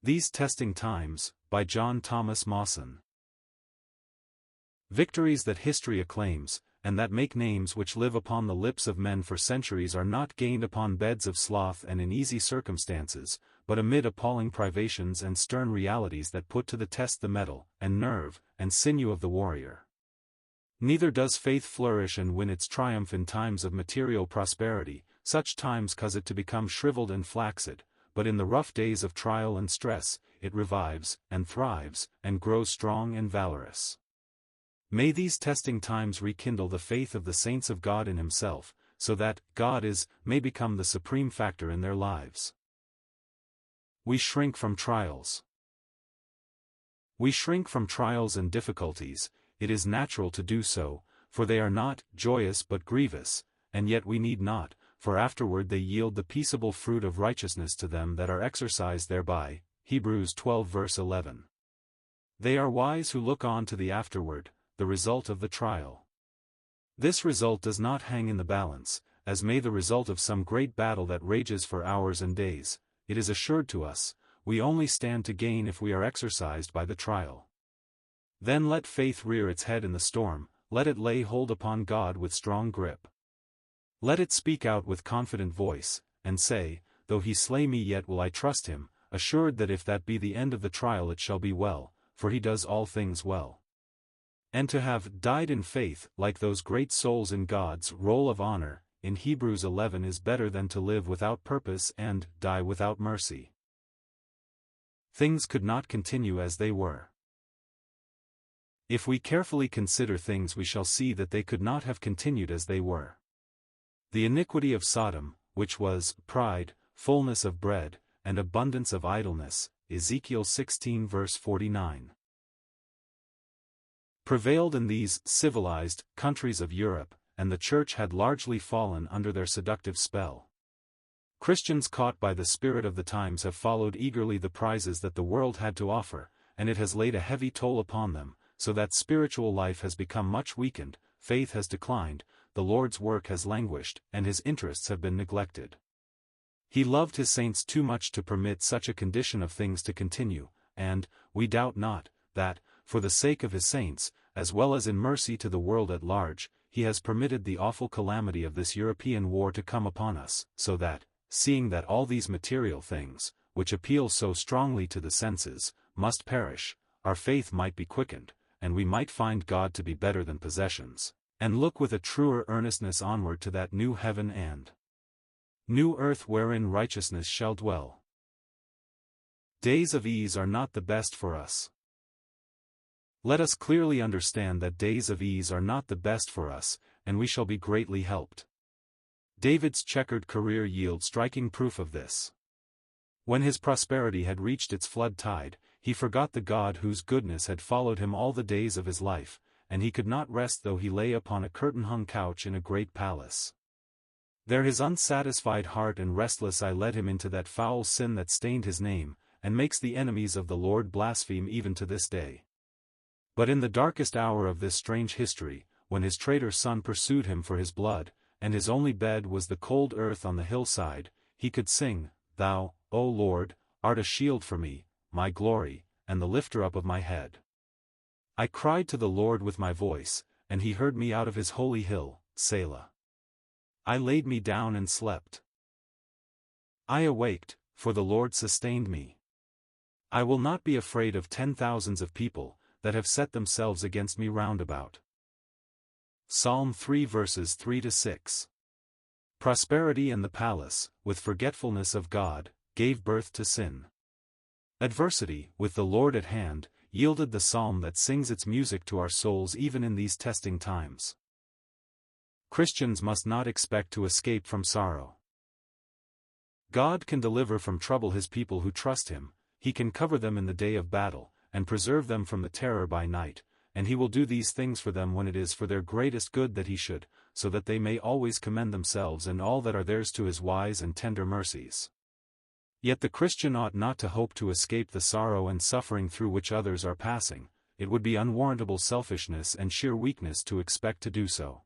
These Testing Times, by John Thomas Mawson. Victories that history acclaims, and that make names which live upon the lips of men for centuries are not gained upon beds of sloth and in easy circumstances, but amid appalling privations and stern realities that put to the test the mettle, and nerve, and sinew of the warrior. Neither does faith flourish and win its triumph in times of material prosperity, such times cause it to become shriveled and flaccid, but in the rough days of trial and stress, it revives, and thrives, and grows strong and valorous. May these testing times rekindle the faith of the saints of God in Himself, so that God may become the supreme factor in their lives. We shrink from trials. We shrink from trials and difficulties. It is natural to do so, for they are not joyous but grievous, and yet we need not, for afterward they yield the peaceable fruit of righteousness to them that are exercised thereby. Hebrews 12 verse 11. They are wise who look on to the afterward, the result of the trial. This result does not hang in the balance, as may the result of some great battle that rages for hours and days. It is assured to us, we only stand to gain if we are exercised by the trial. Then let faith rear its head in the storm, let it lay hold upon God with strong grip. Let it speak out with confident voice, and say, though He slay me yet will I trust Him, assured that if that be the end of the trial it shall be well, for He does all things well. And to have died in faith, like those great souls in God's roll of honor, in Hebrews 11 is better than to live without purpose and die without mercy. Things could not continue as they were. If we carefully consider things we shall see that they could not have continued as they were. The iniquity of Sodom, which was pride, fullness of bread, and abundance of idleness, Ezekiel 16 verse 49. Prevailed in these civilized countries of Europe, and the Church had largely fallen under their seductive spell. Christians caught by the spirit of the times have followed eagerly the prizes that the world had to offer, and it has laid a heavy toll upon them, so that spiritual life has become much weakened, faith has declined, the Lord's work has languished, and His interests have been neglected. He loved His saints too much to permit such a condition of things to continue, and, we doubt not, that, for the sake of His saints, as well as in mercy to the world at large, He has permitted the awful calamity of this European war to come upon us, so that, seeing that all these material things, which appeal so strongly to the senses, must perish, our faith might be quickened, and we might find God to be better than possessions, and look with a truer earnestness onward to that new heaven and new earth wherein righteousness shall dwell. Days of ease are not the best for us. Let us clearly understand that days of ease are not the best for us, and we shall be greatly helped. David's checkered career yields striking proof of this. When his prosperity had reached its flood tide, he forgot the God whose goodness had followed him all the days of his life, and he could not rest though he lay upon a curtain-hung couch in a great palace. There his unsatisfied heart and restless eye led him into that foul sin that stained his name, and makes the enemies of the Lord blaspheme even to this day. But in the darkest hour of this strange history, when his traitor son pursued him for his blood, and his only bed was the cold earth on the hillside, he could sing, Thou, O Lord, art a shield for me, my glory, and the lifter up of my head. I cried to the Lord with my voice, and He heard me out of His holy hill, Selah. I laid me down and slept. I awaked, for the Lord sustained me. I will not be afraid of 10,000s of people, that have set themselves against me round about. Psalm 3 verses 3-6. Prosperity and the palace, with forgetfulness of God, gave birth to sin. Adversity, with the Lord at hand, yielded the psalm that sings its music to our souls even in these testing times. Christians must not expect to escape from sorrow. God can deliver from trouble His people who trust Him, He can cover them in the day of battle, and preserve them from the terror by night, and He will do these things for them when it is for their greatest good that He should, so that they may always commend themselves and all that are theirs to His wise and tender mercies. Yet the Christian ought not to hope to escape the sorrow and suffering through which others are passing. It would be unwarrantable selfishness and sheer weakness to expect to do so.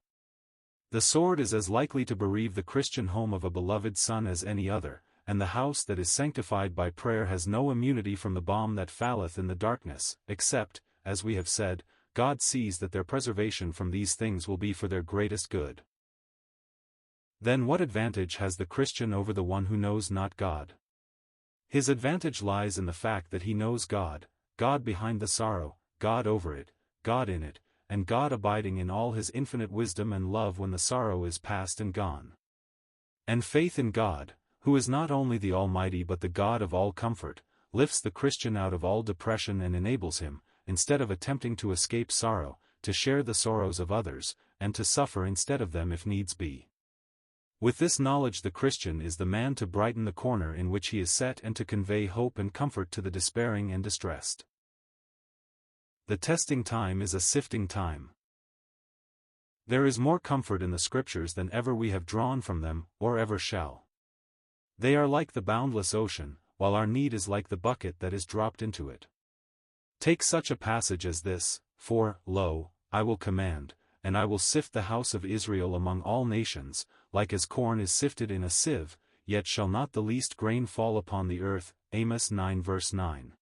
The sword is as likely to bereave the Christian home of a beloved son as any other, and the house that is sanctified by prayer has no immunity from the bomb that falleth in the darkness, except, as we have said, God sees that their preservation from these things will be for their greatest good. Then what advantage has the Christian over the one who knows not God? His advantage lies in the fact that he knows God, God behind the sorrow, God over it, God in it, and God abiding in all his infinite wisdom and love when the sorrow is past and gone. And faith in God, who is not only the Almighty but the God of all comfort, lifts the Christian out of all depression and enables him, instead of attempting to escape sorrow, to share the sorrows of others, and to suffer instead of them if needs be. With this knowledge the Christian is the man to brighten the corner in which he is set and to convey hope and comfort to the despairing and distressed. The testing time is a sifting time. There is more comfort in the Scriptures than ever we have drawn from them, or ever shall. They are like the boundless ocean, while our need is like the bucket that is dropped into it. Take such a passage as this, for, lo, I will command, and I will sift the house of Israel among all nations, like as corn is sifted in a sieve, yet shall not the least grain fall upon the earth. Amos 9 verse 9.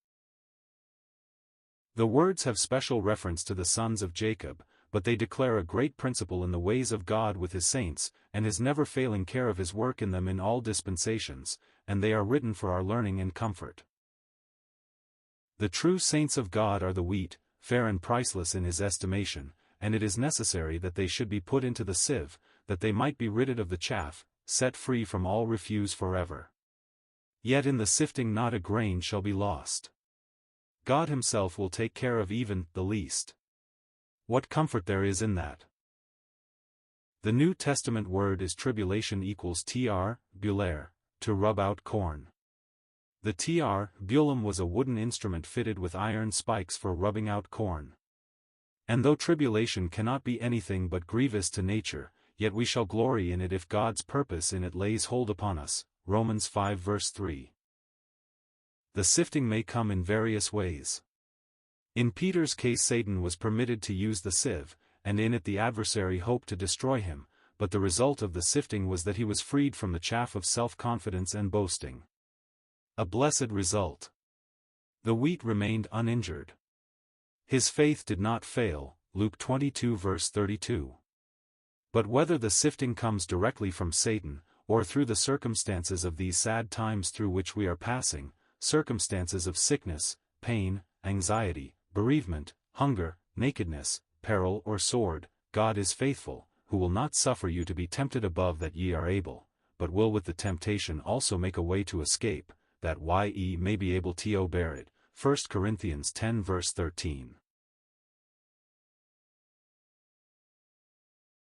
The words have special reference to the sons of Jacob, but they declare a great principle in the ways of God with his saints, and his never-failing care of his work in them in all dispensations, and they are written for our learning and comfort. The true saints of God are the wheat, fair and priceless in his estimation, and it is necessary that they should be put into the sieve, that they might be ridded of the chaff, set free from all refuse forever. Yet in the sifting not a grain shall be lost. God himself will take care of even the least. What comfort there is in that! The New Testament word is tribulation equals buller, to rub out corn. The bulum was a wooden instrument fitted with iron spikes for rubbing out corn. And though tribulation cannot be anything but grievous to nature, yet we shall glory in it if God's purpose in it lays hold upon us. Romans 5 verse 3. The sifting may come in various ways. In Peter's case Satan was permitted to use the sieve, and in it the adversary hoped to destroy him, but the result of the sifting was that he was freed from the chaff of self-confidence and boasting. A blessed result. The wheat remained uninjured. His faith did not fail, Luke 22 verse 32. But whether the sifting comes directly from Satan, or through the circumstances of these sad times through which we are passing, circumstances of sickness, pain, anxiety, bereavement, hunger, nakedness, peril or sword, God is faithful, who will not suffer you to be tempted above that ye are able, but will with the temptation also make a way to escape, that ye may be able to bear it. 1 Corinthians 10 verse 13.